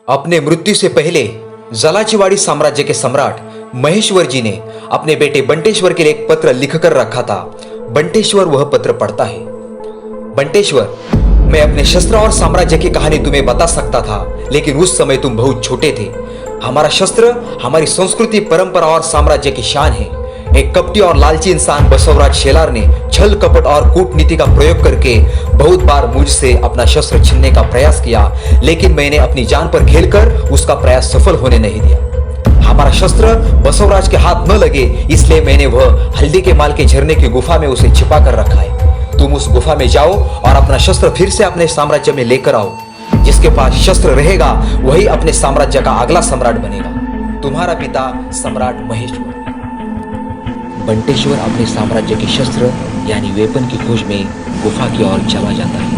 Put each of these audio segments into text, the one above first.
अपने मृत्यु से पहले जलाचीवाड़ी साम्राज्य के सम्राट महेश्वर जी ने अपने बेटे बंटेश्वर के लिए एक पत्र लिखकर रखा था। बंटेश्वर वह पत्र पढ़ता है। बंटेश्वर, मैं अपने शस्त्र और साम्राज्य की कहानी तुम्हें बता सकता था, लेकिन उस समय तुम बहुत छोटे थे। हमारा शस्त्र हमारी संस्कृति, परंपरा और साम्राज्य की शान है। एक कपटी और लालची इंसान बसवराज शेलार ने छल कपट और कूटनीति का प्रयोग करके बहुत बार मुझसे अपना शस्त्र छीनने का प्रयास किया, लेकिन मैंने अपनी जान पर खेलकर उसका प्रयास सफल होने नहीं दिया। हमारा शस्त्र बसवराज के हाथ न लगे, इसलिए मैंने वह हल्दी के माल के झरने की गुफा में उसे छिपा कर रखा है। तुम उस गुफा में जाओ और अपना शस्त्र फिर से अपने साम्राज्य में लेकर आओ। जिसके पास शस्त्र रहेगा वही अपने साम्राज्य का अगला सम्राट बनेगा। तुम्हारा पिता सम्राट महेश्वर। बंटेश्वर अपने साम्राज्य के शस्त्र यानी वेपन की खोज में गुफा की ओर चला जाता है।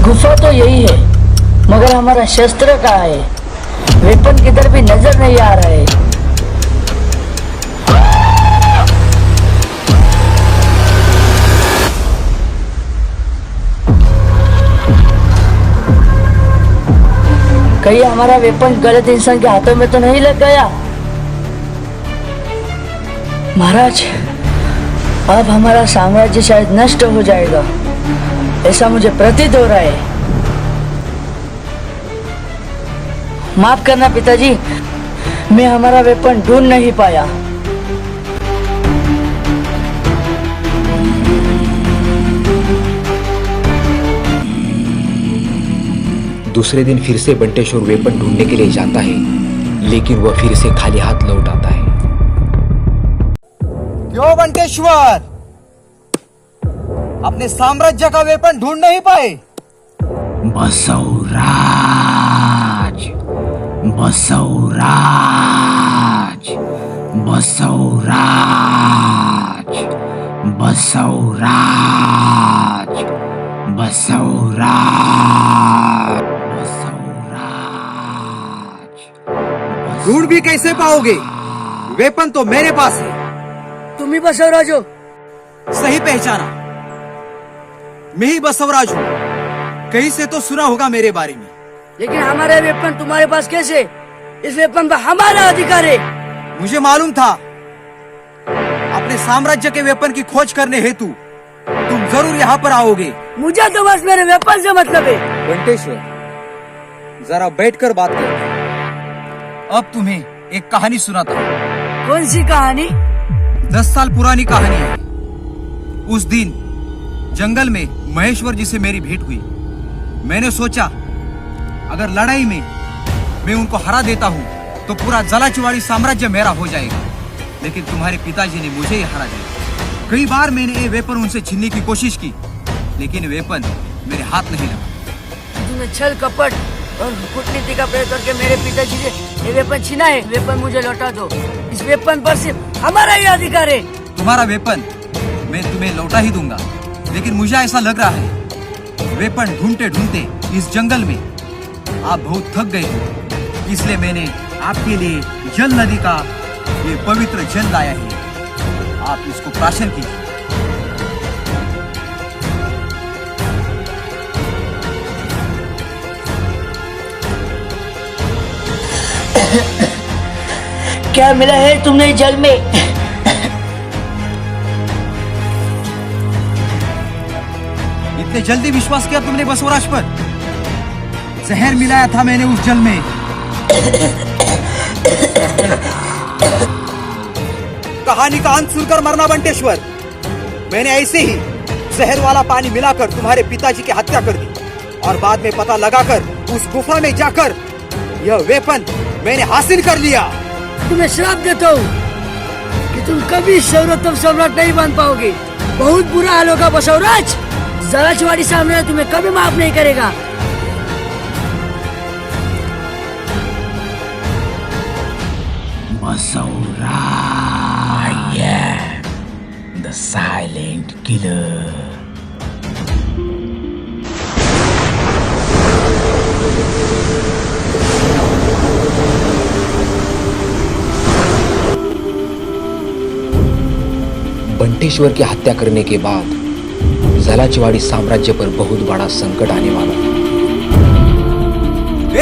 गुफा तो यही है, मगर हमारा शस्त्र कहाँ है? वेपन किधर भी नजर नहीं आ रहा है। कहीं हमारा वेपन गलत इंसान के हाथों में तो नहीं लग गया? महाराज, अब हमारा साम्राज्य शायद नष्ट हो जाएगा, ऐसा मुझे प्रतीत हो रहा है। माफ करना पिताजी, मैं हमारा वेपन ढूंढ नहीं पाया। दूसरे दिन फिर से बंटेश्वर वेपन ढूंढने के लिए जाता है, लेकिन वह फिर से खाली हाथ लौट आता है। क्यों बंटेश्वर, अपने साम्राज्य का वेपन ढूंढ नहीं पाए? बसवराज, बसवराज, बसवराज, बसवराज, बसवराज, बसवराज। ढूंढ भी कैसे पाओगे? वेपन तो मेरे पास है। तुम ही बसवराज हो? सही पहचाना, मैं ही बसवराज हूँ। कहीं से तो सुना होगा मेरे बारे में। लेकिन हमारा वेपन तुम्हारे पास कैसे? इस वेपन पर हमारा अधिकार है। मुझे मालूम था अपने साम्राज्य के वेपन की खोज करने हेतु तुम जरूर यहाँ पर आओगे। मुझे तो बस मेरे वेपन से मतलब है। बंटेश्वर, जरा बैठकर बात करते। अब तुम्हें एक कहानी सुनाता हूँ। कौन सी कहानी? 10 साल पुरानी कहानी है। उस दिन जंगल में महेश्वर जी से मेरी भेंट हुई। मैंने सोचा अगर लड़ाई में मैं उनको हरा देता हूँ तो पूरा जलाचीवाड़ी साम्राज्य मेरा हो जाएगा, लेकिन तुम्हारे पिताजी ने मुझे ही हरा दिया। कई बार मैंने ये वेपन उनसे छीनने की कोशिश की, लेकिन वेपन मेरे हाथ नहीं लगा। तुमने छल कपट और कूटनीति का प्रयोग करके मेरे पिताजी से ये वेपन छीना है। वेपन मुझे लौटा दो। इस वेपन पर सिर्फ हमारा ही अधिकार है। तुम्हारा वेपन मैं तुम्हें लौटा ही दूंगा, लेकिन मुझे ऐसा लग रहा है वेपन ढूंढते ढूंढते इस जंगल में आप बहुत थक गए हो, इसलिए मैंने आपके लिए जल नदी का ये पवित्र जल लाया है। आप इसको प्राशन कीजिए। क्या मिला है तुमने जल में? इतने जल्दी विश्वास किया तुमने बसवराज पर? जहर मिलाया था मैंने उस जल में। कहानी का अंत सुनकर मरना बंटेश्वर। मैंने ऐसे ही जहर वाला पानी मिलाकर तुम्हारे पिताजी की हत्या कर दी, और बाद में पता लगाकर उस गुफा में जाकर यह वेपन मैंने हासिल कर लिया। तुम्हें श्राप देता हूँ कि तुम कभी सर्वोत्तम सम्राट नहीं बन पाओगे। बहुत बुरा हाल होगा बसवराज। जलाचीवाड़ी साम्राज्य तुम्हें कभी माफ नहीं करेगा। Basavaraj, silent killer. बंटेश्वर की हत्या करने के बाद जलाचवाड़ी साम्राज्य पर बहुत बड़ा संकट आने वाला है।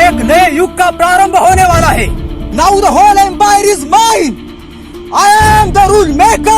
एक नए युग का प्रारंभ होने वाला है। Now the whole empire is mine. I am the rule maker.